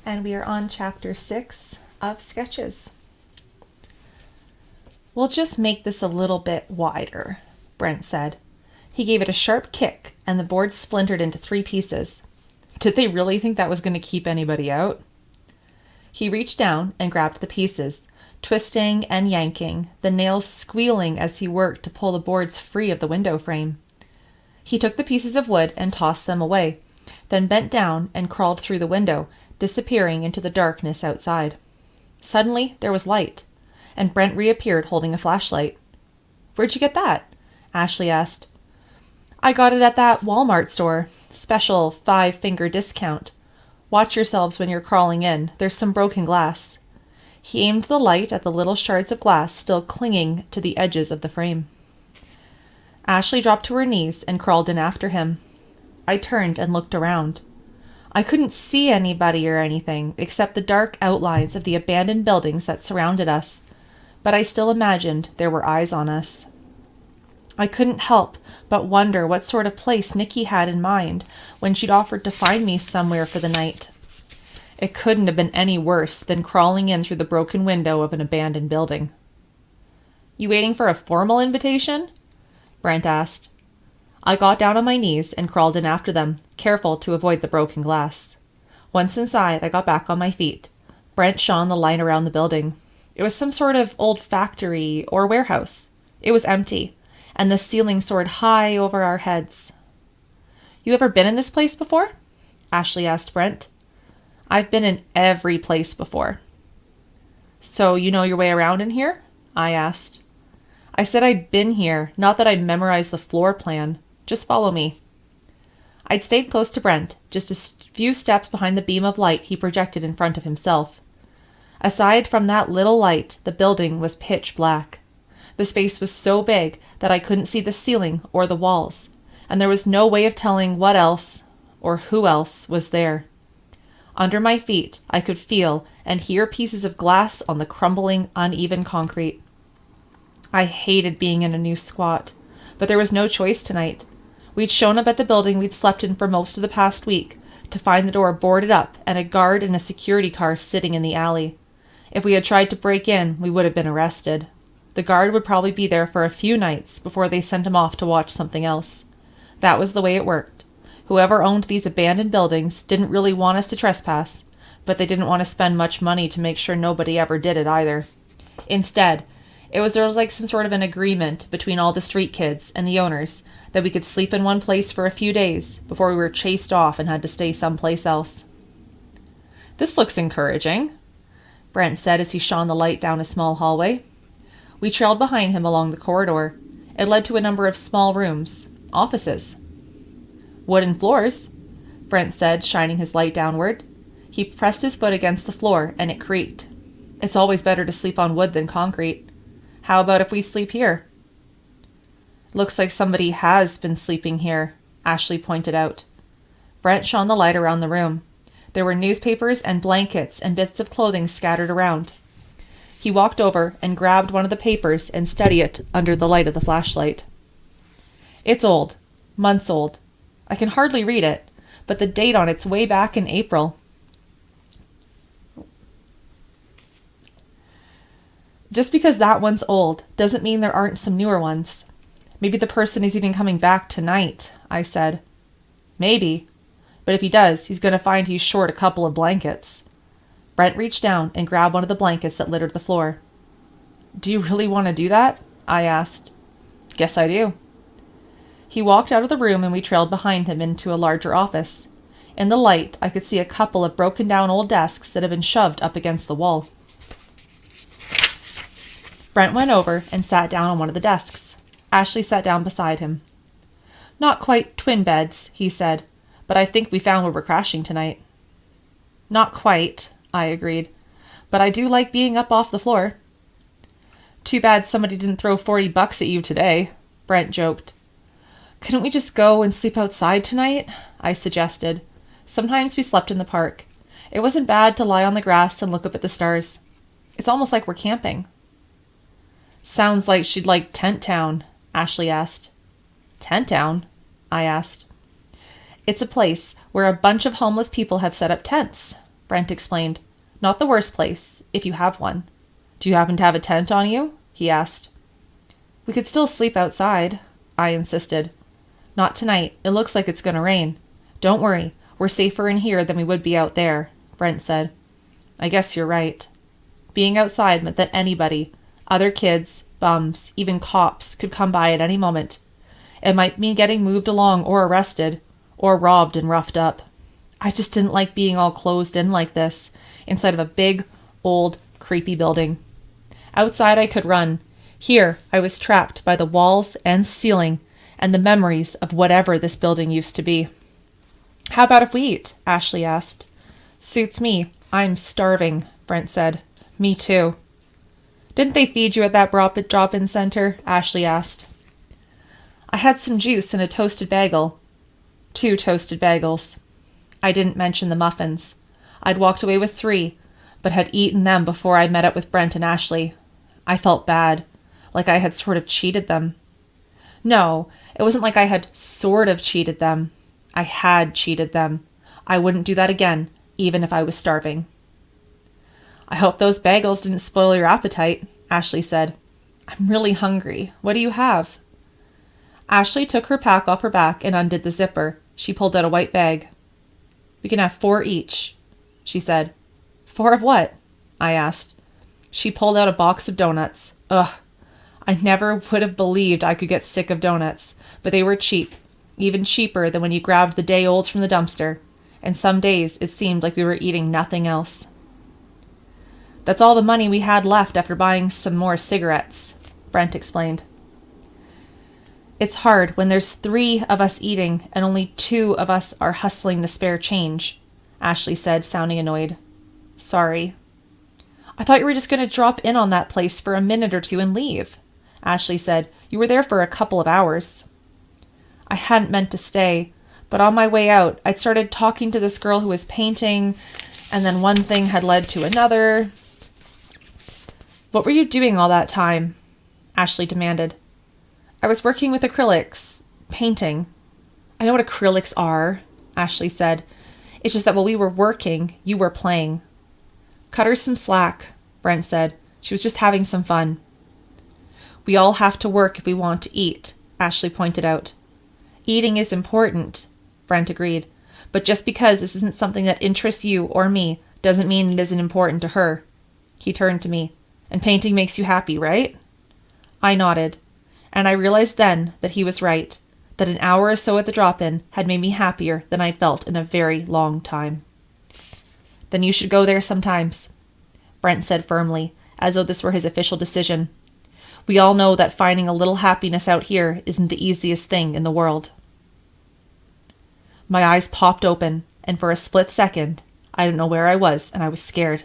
and we are on chapter 6 of Sketches. "We'll just make this a little bit wider," Brent said. He gave it a sharp kick, and the board splintered into 3 pieces. Did they really think that was going to keep anybody out? He reached down and grabbed the pieces, twisting and yanking, the nails squealing as he worked to pull the boards free of the window frame. He took the pieces of wood and tossed them away, then bent down and crawled through the window, disappearing into the darkness outside. Suddenly, there was light, and Brent reappeared holding a flashlight. "Where'd you get that?" Ashley asked. "I got it at that Walmart store. Special 5-finger discount. Watch yourselves when you're crawling in. There's some broken glass." He aimed the light at the little shards of glass still clinging to the edges of the frame. Ashley dropped to her knees and crawled in after him. I turned and looked around. I couldn't see anybody or anything except the dark outlines of the abandoned buildings that surrounded us, but I still imagined there were eyes on us. I couldn't help but wonder what sort of place Nikki had in mind when she'd offered to find me somewhere for the night. It couldn't have been any worse than crawling in through the broken window of an abandoned building. "You waiting for a formal invitation?" Brent asked. I got down on my knees and crawled in after them, careful to avoid the broken glass. Once inside, I got back on my feet. Brent shone the light around the building. It was some sort of old factory or warehouse. It was empty, and the ceiling soared high over our heads. "You ever been in this place before?" Ashley asked Brent. "I've been in every place before." "So you know your way around in here?" I asked. I said I'd been here, not that I memorized the floor plan. Just follow me. I'd stayed close to Brent, just a few steps behind the beam of light he projected in front of himself. Aside from that little light, the building was pitch black. The space was so big that I couldn't see the ceiling or the walls, and there was no way of telling what else or who else was there. Under my feet, I could feel and hear pieces of glass on the crumbling, uneven concrete. I hated being in a new squat, but there was no choice tonight. We'd shown up at the building we'd slept in for most of the past week, to find the door boarded up and a guard in a security car sitting in the alley. If we had tried to break in, we would have been arrested. The guard would probably be there for a few nights before they sent him off to watch something else. That was the way it worked. Whoever owned these abandoned buildings didn't really want us to trespass, but they didn't want to spend much money to make sure nobody ever did it either. Instead, there was like some sort of an agreement between all the street kids and the owners that we could sleep in one place for a few days before we were chased off and had to stay someplace else. "This looks encouraging," Brent said as he shone the light down a small hallway. We trailed behind him along the corridor. It led to a number of small rooms, offices. "Wooden floors," Brent said, shining his light downward. He pressed his foot against the floor, and it creaked. "It's always better to sleep on wood than concrete. How about if we sleep here?" "Looks like somebody has been sleeping here," Ashley pointed out. Brent shone the light around the room. There were newspapers and blankets and bits of clothing scattered around. He walked over and grabbed one of the papers and studied it under the light of the flashlight. "It's old. Months old. I can hardly read it, but the date on it's way back in April. Just because that one's old doesn't mean there aren't some newer ones. Maybe the person is even coming back tonight," I said. "Maybe. But if he does, he's going to find he's short a couple of blankets." Brent reached down and grabbed one of the blankets that littered the floor. "Do you really want to do that?" I asked. "Guess I do." He walked out of the room and we trailed behind him into a larger office. In the light, I could see a couple of broken down old desks that had been shoved up against the wall. Brent went over and sat down on one of the desks. Ashley sat down beside him. "Not quite twin beds," he said, "but I think we found where we're crashing tonight." "Not quite," I agreed, "but I do like being up off the floor." "Too bad somebody didn't throw $40 at you today," Brent joked. "Couldn't we just go and sleep outside tonight?" I suggested. Sometimes we slept in the park. It wasn't bad to lie on the grass and look up at the stars. It's almost like we're camping. "Sounds like she'd like Tent Town," Ashley asked. "Tent Town?" I asked. "It's a place where a bunch of homeless people have set up tents. Brent explained. Not the worst place, if you have one. Do you happen to have a tent on you? He asked. We could still sleep outside, I insisted. Not tonight. It looks like it's going to rain. Don't worry. We're safer in here than we would be out there, Brent said. I guess you're right. Being outside meant that anybody, other kids, bums, even cops, could come by at any moment. It might mean getting moved along or arrested, or robbed and roughed up. I just didn't like being all closed in like this, inside of a big, old, creepy building. Outside I could run. Here I was trapped by the walls and ceiling and the memories of whatever this building used to be. How about if we eat? Ashley asked. Suits me. I'm starving, Brent said. Me too. Didn't they feed you at that drop-in center? Ashley asked. I had some juice and a toasted bagel. 2 toasted bagels. I didn't mention the muffins. I'd walked away with 3, but had eaten them before I met up with Brent and Ashley. I felt bad, like I had sort of cheated them. No, it wasn't like I had sort of cheated them. I had cheated them. I wouldn't do that again, even if I was starving. I hope those bagels didn't spoil your appetite, Ashley said. I'm really hungry. What do you have? Ashley took her pack off her back and undid the zipper. She pulled out a white bag. We can have 4 each, she said. 4 of what? I asked. She pulled out a box of donuts. Ugh. I never would have believed I could get sick of donuts, but they were cheap, even cheaper than when you grabbed the day-olds from the dumpster, and some days it seemed like we were eating nothing else. That's all the money we had left after buying some more cigarettes, Brent explained. It's hard when there's 3 of us eating and only 2 of us are hustling the spare change, Ashley said, sounding annoyed. Sorry. I thought you were just going to drop in on that place for a minute or 2 and leave, Ashley said. You were there for a couple of hours. I hadn't meant to stay, but on my way out, I'd started talking to this girl who was painting, and then one thing had led to another. What were you doing all that time? Ashley demanded. I was working with acrylics, painting. I know what acrylics are, Ashley said. It's just that while we were working, you were playing. Cut her some slack, Brent said. She was just having some fun. We all have to work if we want to eat, Ashley pointed out. Eating is important, Brent agreed. But just because this isn't something that interests you or me doesn't mean it isn't important to her. He turned to me. And painting makes you happy, right? I nodded. And I realized then that he was right, that an hour or so at the drop-in had made me happier than I'd felt in a very long time. Then you should go there sometimes, Brent said firmly, as though this were his official decision. We all know that finding a little happiness out here isn't the easiest thing in the world. My eyes popped open, and for a split second, I didn't know where I was, and I was scared.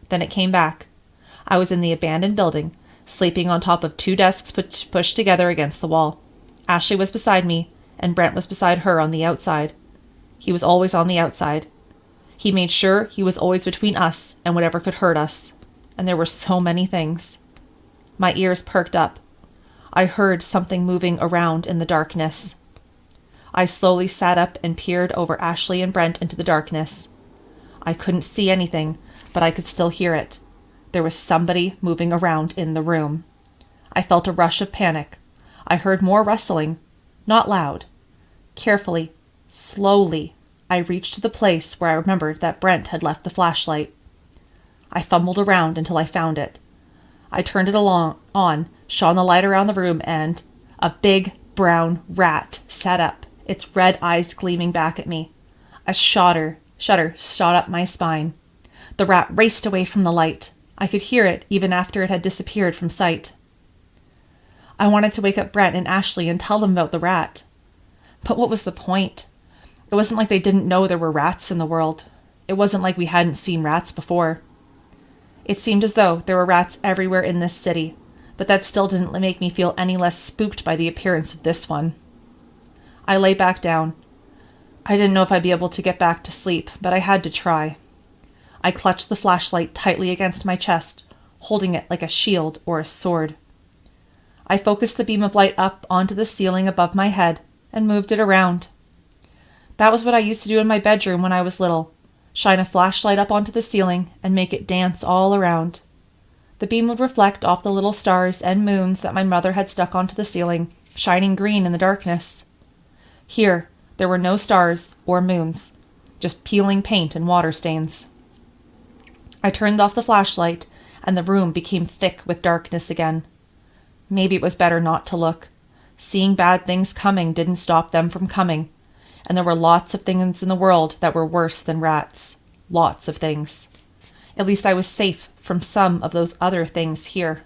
Then it came back. I was in the abandoned building, sleeping on top of 2 desks pushed together against the wall. Ashley was beside me, and Brent was beside her on the outside. He was always on the outside. He made sure he was always between us and whatever could hurt us. And there were so many things. My ears perked up. I heard something moving around in the darkness. I slowly sat up and peered over Ashley and Brent into the darkness. I couldn't see anything, but I could still hear it. There was somebody moving around in the room. I felt a rush of panic. I heard more rustling, not loud. Carefully, slowly, I reached to the place where I remembered that Brent had left the flashlight. I fumbled around until I found it. I turned it on, shone the light around the room, and a big brown rat sat up, its red eyes gleaming back at me. A shudder shot up my spine. The rat raced away from the light. I could hear it even after it had disappeared from sight. I wanted to wake up Brent and Ashley and tell them about the rat. But what was the point? It wasn't like they didn't know there were rats in the world. It wasn't like we hadn't seen rats before. It seemed as though there were rats everywhere in this city, but that still didn't make me feel any less spooked by the appearance of this one. I lay back down. I didn't know if I'd be able to get back to sleep, but I had to try. I clutched the flashlight tightly against my chest, holding it like a shield or a sword. I focused the beam of light up onto the ceiling above my head and moved it around. That was what I used to do in my bedroom when I was little, shine a flashlight up onto the ceiling, and make it dance all around. The beam would reflect off the little stars and moons that my mother had stuck onto the ceiling, shining green in the darkness. Here, there were no stars or moons, just peeling paint and water stains. I turned off the flashlight, and the room became thick with darkness again. Maybe it was better not to look. Seeing bad things coming didn't stop them from coming, and there were lots of things in the world that were worse than rats. Lots of things. At least I was safe from some of those other things here.